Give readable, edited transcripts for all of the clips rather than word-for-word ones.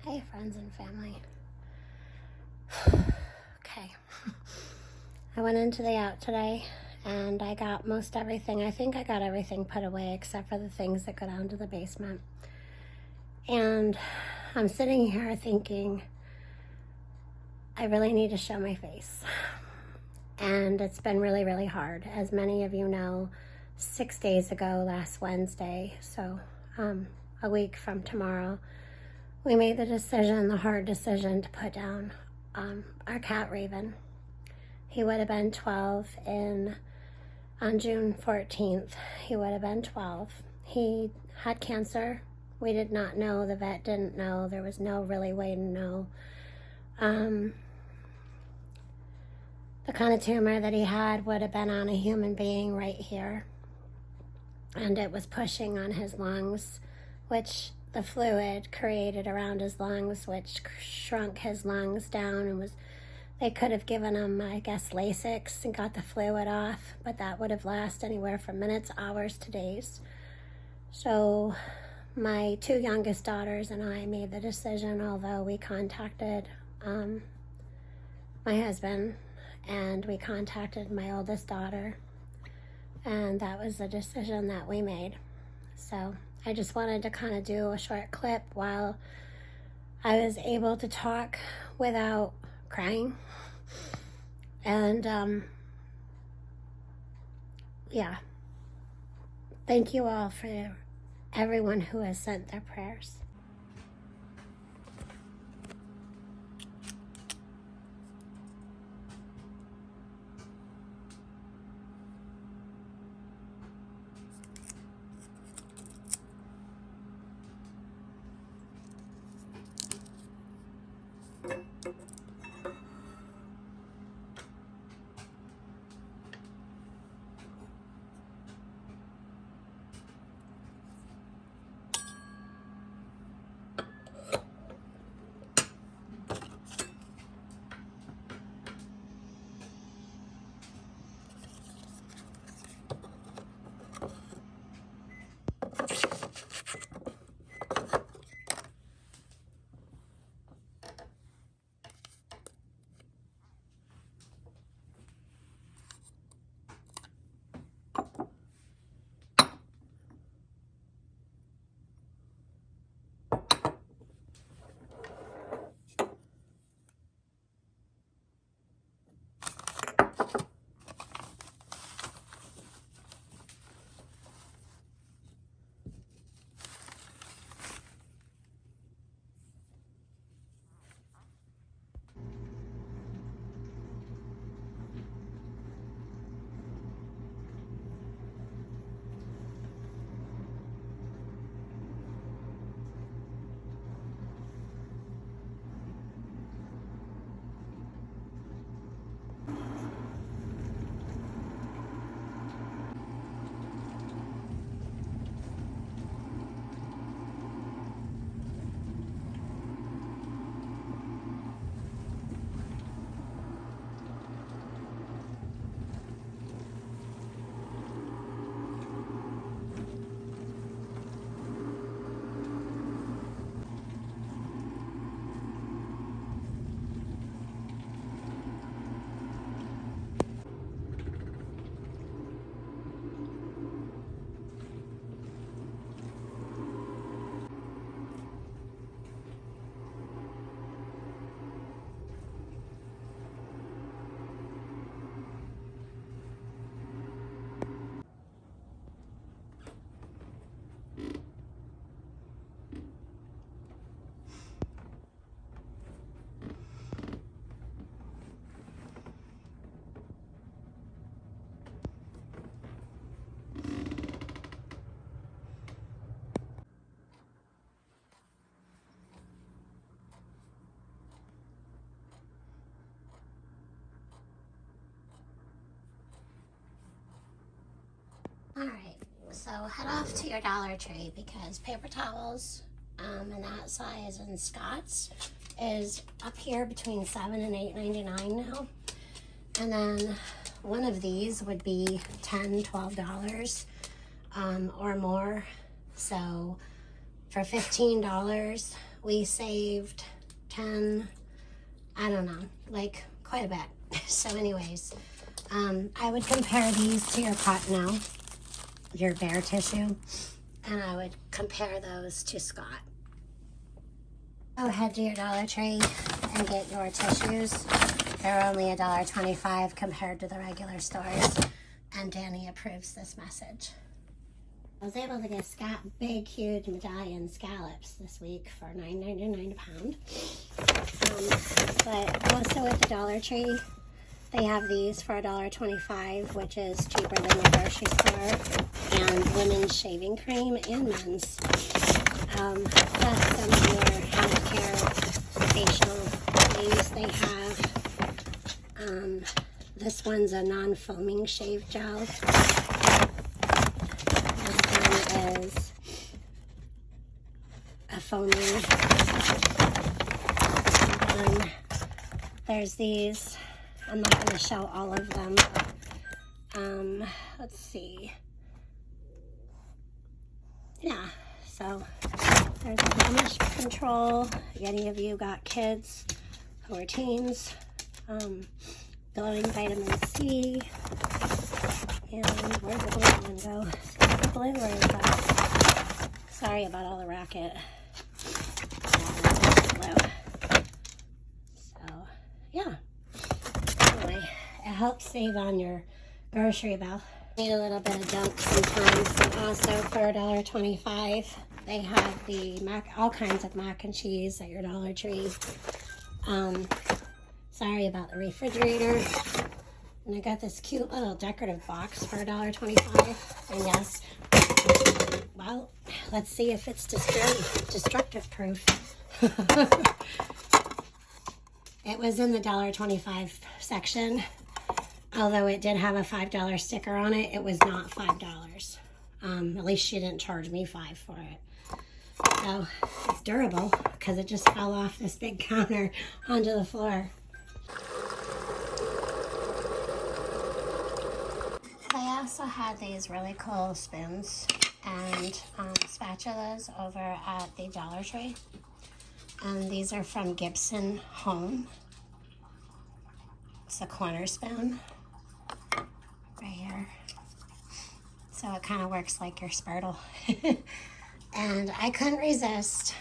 Hey, friends and family. Okay. I went into the out today and I got most everything. I think I got everything put away except for the things that go down to the basement. And I'm sitting here thinking, I really need to show my face. And it's been really, really hard. As many of you know, 6 days ago, last Wednesday, so a week from tomorrow, we made the hard decision to put down our cat Raven. He would have been 12 on June 14th. He would have been 12. He had cancer. We did not know. The vet didn't know. There was no really way to know. The kind of tumor that he had would have been on a human being right here. And it was pushing on his lungs, which the fluid created around his lungs, which shrunk his lungs down, and they could have given him, I guess, Lasix and got the fluid off, but that would have lasted anywhere from minutes, hours to days. So my two youngest daughters and I made the decision, although we contacted my husband and we contacted my oldest daughter, and that was the decision that we made. So I just wanted to kind of do a short clip while I was able to talk without crying. And yeah, thank you all for everyone who has sent their prayers. All right, so head off to your Dollar Tree because paper towels in that size and Scott's is up here between $7 and $8.99 now. And then one of these would be $10, $12 or more. So for $15, we saved 10, I don't know, like quite a bit. So anyways, I would compare these to your Cottonelle, your Bare Tissue, and I would compare those to Scott. Go head to your Dollar Tree and get your tissues. They're only $1.25 compared to the regular stores, and Danny approves this message. I was able to get big, huge medallion scallops this week for $9.99 a pound. But also at the Dollar Tree, they have these for $1.25, which is cheaper than the grocery store, and women's shaving cream and men's. Plus some of your healthcare facial things they have. This one's a non-foaming shave gel. This one is a foaming. And then there's these. I'm not going to show all of them. Let's see. Yeah, so there's a blemish control. Any of you got kids who are teens. Glowing vitamin C. And where'd the blue one go? The blue, where is that? Sorry about all the racket. So, yeah. Anyway, it helps save on your grocery bill. Need a little bit of junk sometimes. And also for $1.25, they have the all kinds of mac and cheese at your Dollar Tree. Sorry about the refrigerator. And I got this cute little decorative box for $1.25. And yes, well, let's see if it's destructive proof. It was in the $1.25 section. Although it did have a $5 sticker on it, it was not $5. At least she didn't charge me $5 for it. So it's durable because it just fell off this big counter onto the floor. They also had these really cool spoons and spatulas over at the Dollar Tree. And these are from Gibson Home. It's a corner spoon right here. So it kind of works like your Spurtle. And I couldn't resist.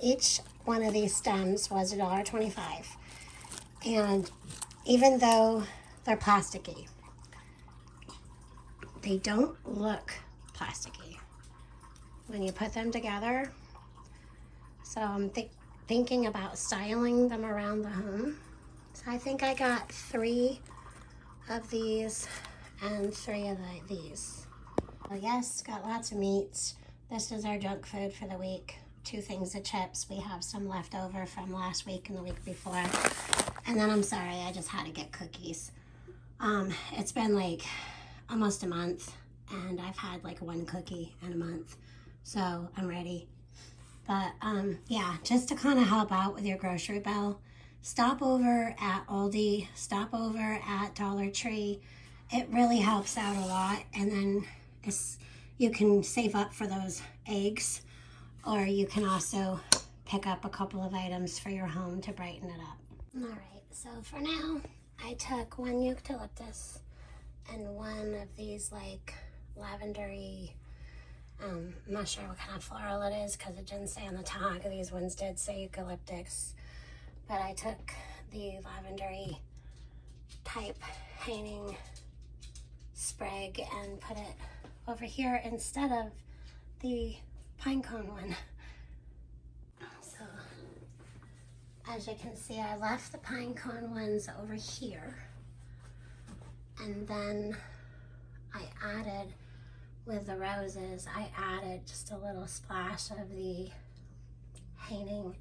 Each one of these stems was $1.25. And even though they're plasticky, they don't look plasticky when you put them together. So I'm thinking about styling them around the home. So I think I got 3 of these and 3 of these. Well, yes, got lots of meats. This is our junk food for the week. 2 things of chips. We have some left over from last week and the week before. And then I'm sorry, I just had to get cookies. It's been like almost a month and I've had like 1 cookie in a month. So I'm ready. But yeah, just to kind of help out with your grocery bill, stop over at Aldi, stop over at Dollar Tree. It really helps out a lot. And then you can save up for those eggs, or you can also pick up a couple of items for your home to brighten it up. All right, so for now, I took 1 eucalyptus and 1 of these like lavendery, I'm not sure what kind of floral it is because it didn't say on the tag. These ones did say eucalyptus. But I took the lavendery type hanging sprig and put it over here instead of the pine cone one. So as you can see, I left the pine cone ones over here. And then I added, with the roses, I added just a little splash of the hanging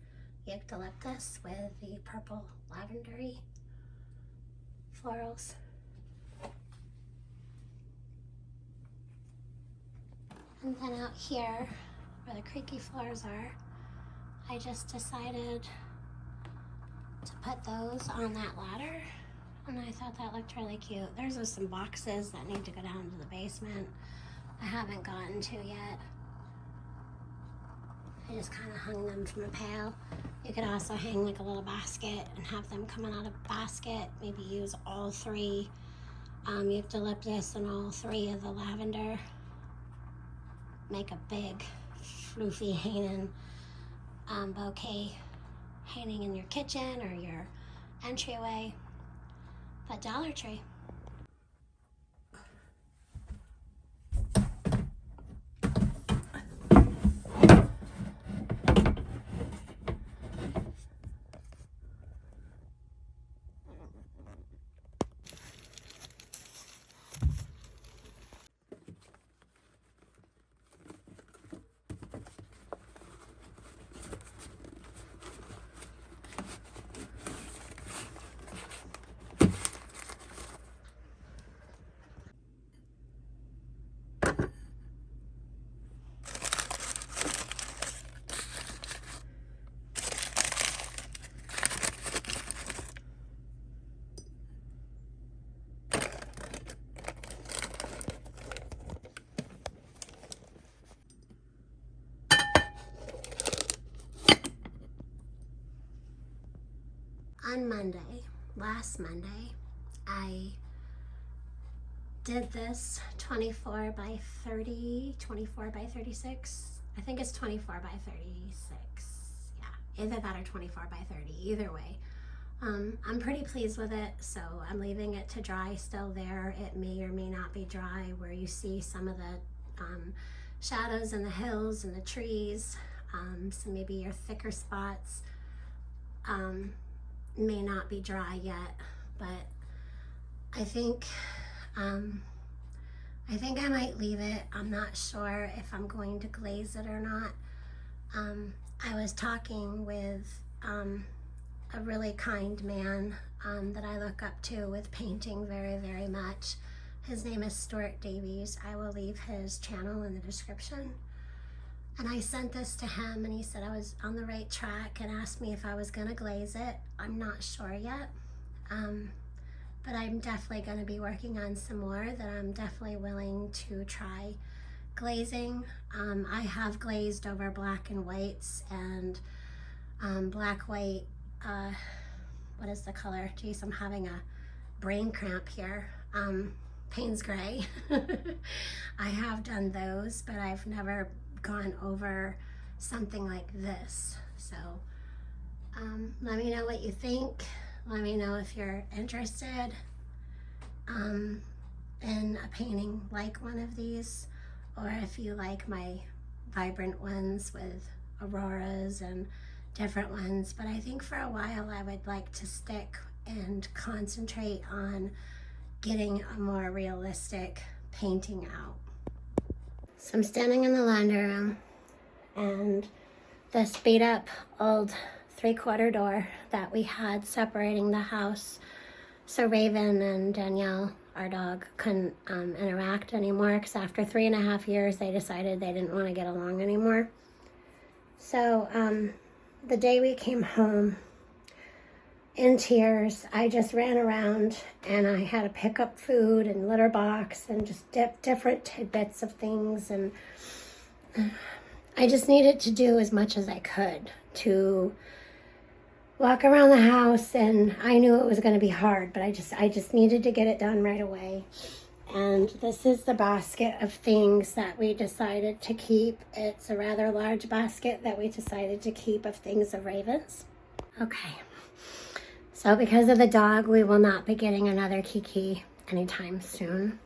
eucalyptus with the purple lavendery florals. And then out here, where the creaky floors are, I just decided to put those on that ladder. And I thought that looked really cute. There's some boxes that need to go down to the basement I haven't gotten to yet. I just kind of hung them from a pail. You could also hang like a little basket and have them coming out of a basket. Maybe use all three eucalyptus and all three of the lavender. Make a big floofy hanging bouquet hanging in your kitchen or your entryway. But Dollar Tree. On Monday, last Monday, I did this 24 by 30, 24 by 36. I think it's 24 by 36. Yeah, either that or 24 by 30, either way. I'm pretty pleased with it, so I'm leaving it to dry still there. It may or may not be dry where you see some of the shadows in the hills and the trees, so maybe your thicker spots may not be dry yet, but I think I might leave it. I'm not sure if I'm going to glaze it or not. I was talking with a really kind man that I look up to with painting very, very much. His name is Stuart Davies. I will leave his channel in the description. And I sent this to him and he said I was on the right track and asked me if I was gonna glaze it. I'm not sure yet, but I'm definitely gonna be working on some more that I'm definitely willing to try glazing. I have glazed over black and whites and black, white, what is the color? Geez, I'm having a brain cramp here. Payne's Gray. I have done those, but I've never gone over something like this. So let me know what you think. Let me know if you're interested in a painting like one of these, or if you like my vibrant ones with auroras and different ones. But I think for a while I would like to stick and concentrate on getting a more realistic painting out. So I'm standing in the laundry room and this beat up old 3/4 door that we had separating the house so Raven and Danielle, our dog, couldn't interact anymore because after 3.5 years they decided they didn't want to get along anymore. So the day we came home, in tears, I just ran around and I had to pick up food and litter box and just different tidbits of things, and I just needed to do as much as I could to walk around the house, and I knew it was going to be hard, but I just needed to get it done right away. And this is the basket of things that we decided to keep. It's a rather large basket that we decided to keep of things of Raven's. Okay. So because of the dog, we will not be getting another Kiki anytime soon.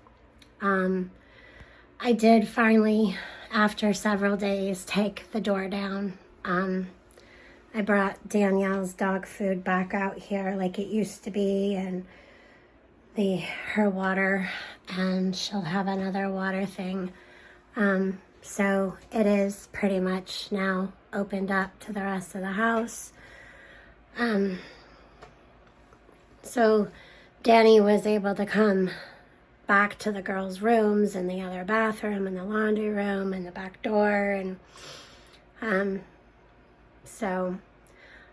I did finally, after several days, take the door down. I brought Danielle's dog food back out here like it used to be, and her water, and she'll have another water thing. So it is pretty much now opened up to the rest of the house. So Danny was able to come back to the girls' rooms and the other bathroom and the laundry room and the back door. And so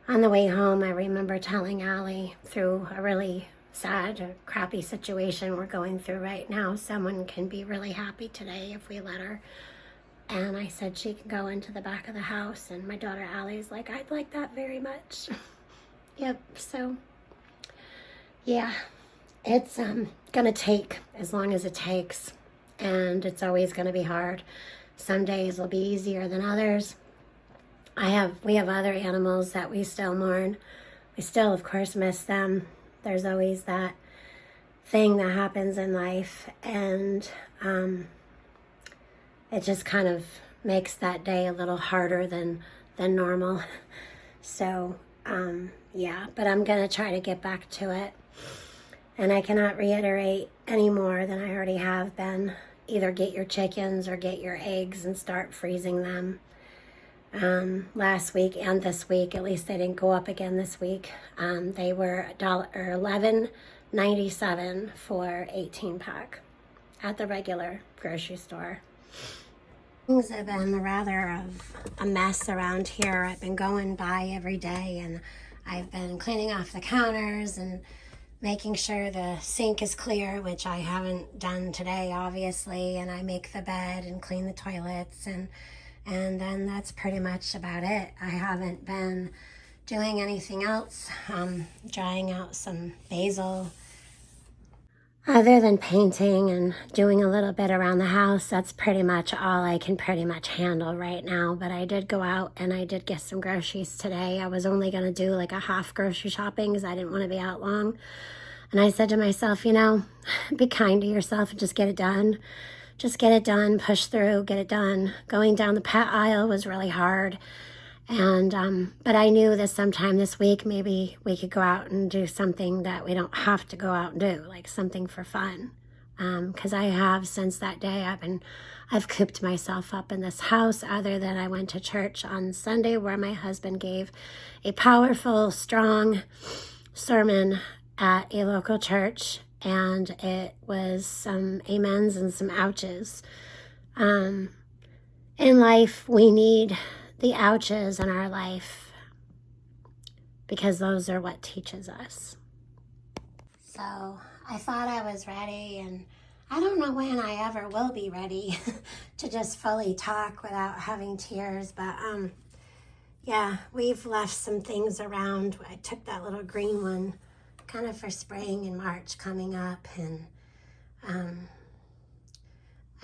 on the way home, I remember telling Allie, through a really sad, crappy situation we're going through right now, someone can be really happy today if we let her. And I said she can go into the back of the house, and my daughter Allie's like, I'd like that very much. Yep, so yeah, it's gonna take as long as it takes, and it's always gonna be hard. Some days will be easier than others. We have other animals that we still mourn. We still, of course, miss them. There's always that thing that happens in life, and it just kind of makes that day a little harder than normal. So yeah, but I'm gonna try to get back to it, and I cannot reiterate any more than I already have been. Either get your chickens or get your eggs and start freezing them. Last week and this week, at least they didn't go up again this week. They were $11.97 for 18-pack at the regular grocery store. Things have been rather of a mess around here. I've been going by every day, and I've been cleaning off the counters and making sure the sink is clear, which I haven't done today, obviously, and I make the bed and clean the toilets, and then that's pretty much about it. I haven't been doing anything else. Drying out some basil. Other than painting and doing a little bit around the house, that's pretty much all I can pretty much handle right now. But I did go out and I did get some groceries today. I was only going to do like a half grocery shopping because I didn't want to be out long. And I said to myself, you know, be kind to yourself and just get it done. Just get it done, push through, get it done. Going down the pet aisle was really hard. And but I knew that sometime this week maybe we could go out and do something that we don't have to go out and do, like something for fun. Because I have, since that day, I've cooped myself up in this house, other than I went to church on Sunday where my husband gave a powerful, strong sermon at a local church, and it was some amens and some ouches. In life, we need the ouches in our life because those are what teaches us. So I thought I was ready, and I don't know when I ever will be ready to just fully talk without having tears, but yeah, we've left some things around. I took that little green one kind of for spring in March coming up, and I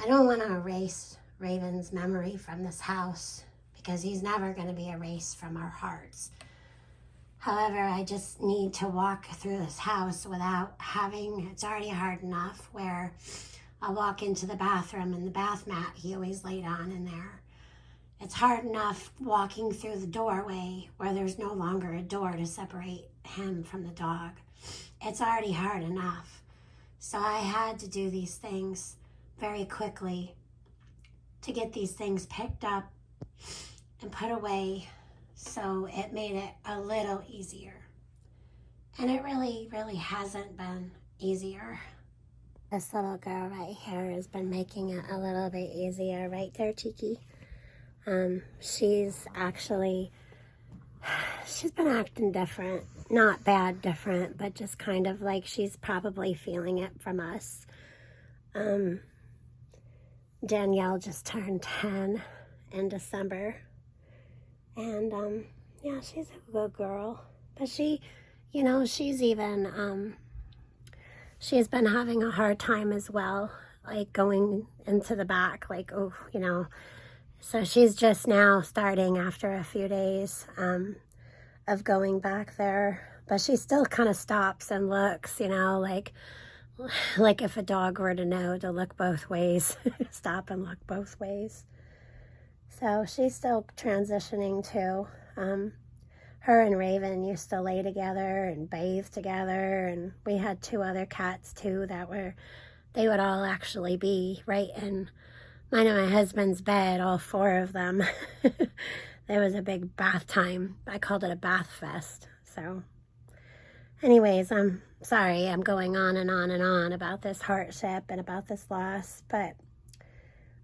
don't want to erase Raven's memory from this house, because he's never going to be erased from our hearts. However, I just need to walk through this house without having, it's already hard enough where I'll walk into the bathroom and the bath mat he always laid on in there. It's hard enough walking through the doorway where there's no longer a door to separate him from the dog. It's already hard enough. So I had to do these things very quickly to get these things picked up and put away, so it made it a little easier. And it really, really hasn't been easier. This little girl right here has been making it a little bit easier. Right there, Tiki. She's been acting different. Not bad different, but just kind of like she's probably feeling it from us. Danielle just turned 10 in December. And, yeah, she's a good girl. But she, you know, she's even, she's been having a hard time as well, like going into the back, like, oh, you know. So she's just now starting after a few days of going back there. But she still kind of stops and looks, you know, like if a dog were to know to look both ways, stop and look both ways. So she's still transitioning too. Her and Raven used to lay together and bathe together, and we had 2 other cats too they would all actually be right in mine and my husband's bed, all 4 of them. There was a big bath time. I called it a bath fest. So anyways, I'm sorry I'm going on and on and on about this hardship and about this loss, but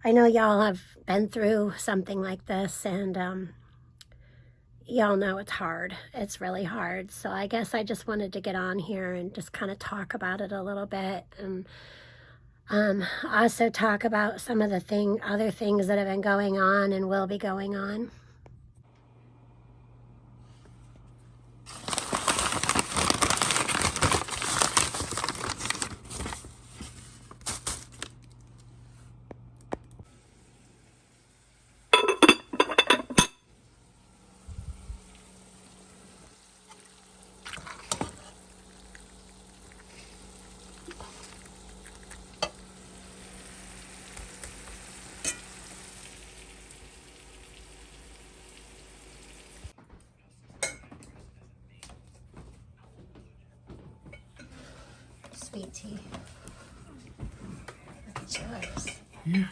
I know y'all have been through something like this, and y'all know it's hard. It's really hard. So I guess I just wanted to get on here and just kind of talk about it a little bit. And Also talk about some of the other things that have been going on and will be going on. Sweet tea. It's yours. Yeah.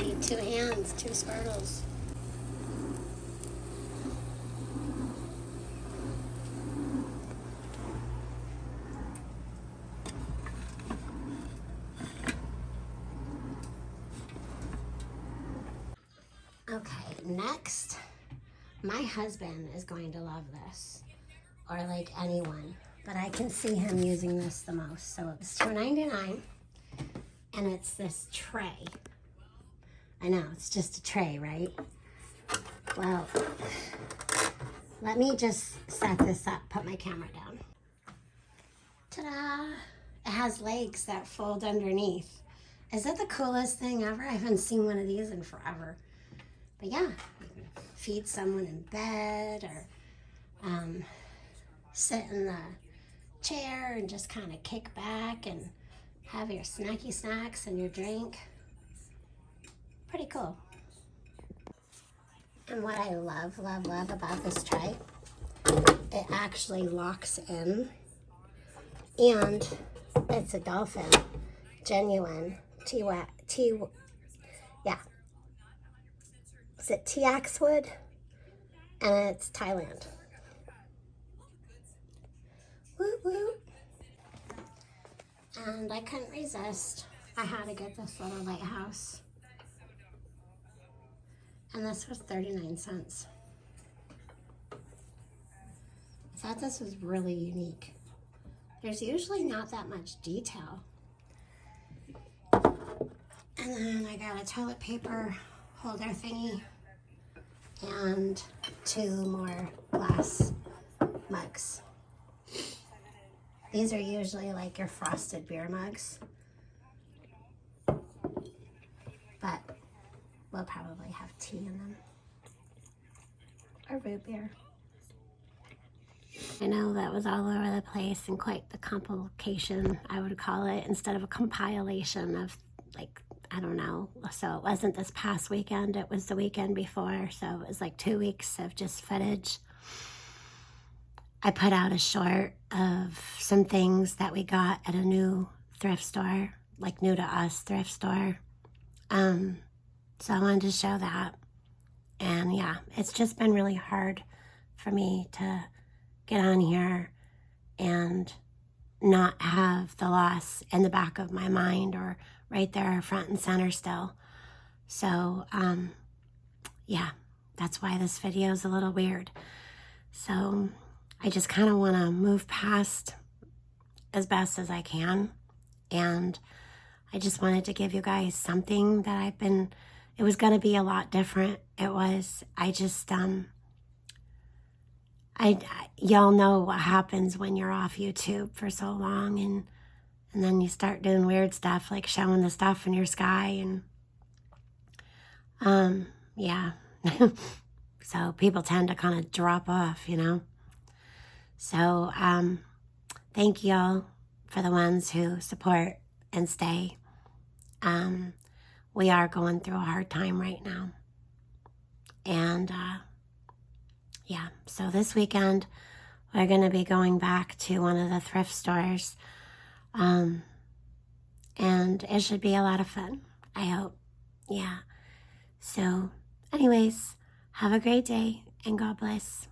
Need 2 hands, 2 spartles. Okay, next, my husband is going to love this, or like anyone, but I can see him using this the most. So it was $2.99, and it's this tray. I know, it's just a tray, right? Well, let me just set this up, put my camera down. Ta-da! It has legs that fold underneath. Is that the coolest thing ever? I haven't seen one of these in forever. But yeah, you can feed someone in bed, or sit in the chair and just kind of kick back and have your snacky snacks and your drink. Pretty cool. And what I love, love, love about this tray, it actually locks in, and it's a Dolphin, genuine, yeah. Is it TX wood? And it's Thailand. Woo woo. And I couldn't resist. I had to get this little lighthouse. And this was 39 cents. I thought this was really unique. There's usually not that much detail. And then I got a toilet paper holder thingy and 2 more glass mugs. These are usually like your frosted beer mugs, but we'll probably have tea in them, or root beer. I know that was all over the place and quite the complication, I would call it, instead of a compilation of, like, I don't know. So it wasn't this past weekend, it was the weekend before, so it was like 2 weeks of just footage. I put out a short of some things that we got at a new thrift store, like new to us thrift store. So I wanted to show that. And yeah, it's just been really hard for me to get on here and not have the loss in the back of my mind or right there front and center still. So yeah, that's why this video is a little weird. So I just kind of want to move past as best as I can. And I just wanted to give you guys something that it was going to be a lot different. It was, y'all know what happens when you're off YouTube for so long, and then you start doing weird stuff like showing the stuff in your sky, and yeah. So people tend to kind of drop off, you know. So thank you all for the ones who support and stay. We are going through a hard time right now. And yeah, so this weekend we're going to be going back to one of the thrift stores. And it should be a lot of fun, I hope. Yeah. So anyways, have a great day and God bless.